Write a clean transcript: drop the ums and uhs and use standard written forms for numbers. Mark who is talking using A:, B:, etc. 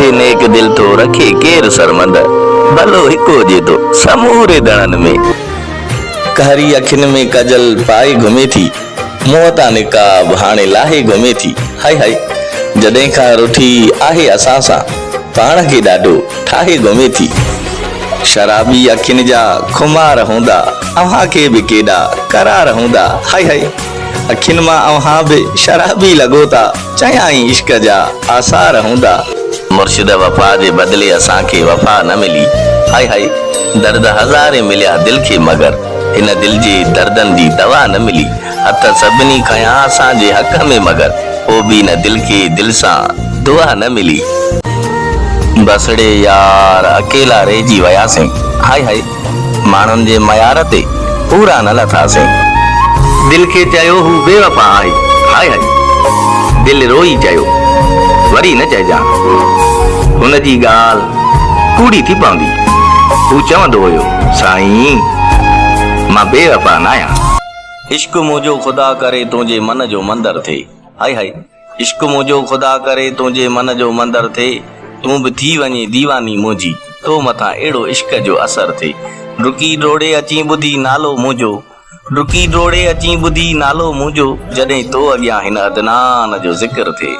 A: तुझे नेक दिल तो रखे केर सरमंद भलो हिको जे तो समूरे दणन में कहरी अखिन में कजल पाए घुमे थी मोहता निकाब हाणे लाहे घुमे थी हाय हाय जॾहिं खां रुठी आहे असां सां पाण खे ॾाढो ठाहे घुमे थी शराबी अखिन जा खुमार हूंदा अव्हां खे बि केॾा करार हूंदा हाय हाय अखिन मां अव्हां बि शराबी लॻो था चयां ई इश्क जा आसार हूंदा मुर्शिद वफ़ा जे बदिले असां खे वफ़ा न मिली हाय हाय दर्द हज़ारे मिलिया दिल खे मगर हिन दिल जे दर्दनि जी दवा न मिली हथ सभिनी खयां असांजे हक़ में मगर पोइ बि न दिल खे दिल सां दुआ न मिली बसड़े यार अकेला रहिजी वियासीं हाय हाय माण्हुनि जे मयार ते पूरा न लथासीं दिल खे चयो हू बेवफ़ा आहे हाय हाय दिल रोई चयो वरी न चइजां हुनजी ॻाल्हि कूड़ी थी पवंदी हू चवंदो हुयो साईं मां बेवफ़ा न आहियां इश्क मुंहिंजो ख़ुदा करे तुंहिंजे मन जो मंदर थे हाय हाय इश्क मुंहिंजो ख़ुदा करे तुंहिंजे मन जो मंदर थे तूं बि थी वञे दीवानी मुंहिंजी तो मथां अहिड़ो इश्क जो असर थे डुकी डोड़े अची ॿुधी नालो मुंहिंजो डुकी डोड़े अची ॿुधी नालो मुंहिंजो जॾहिं तो अॻियां हिन अदनान जो ज़िक्र थे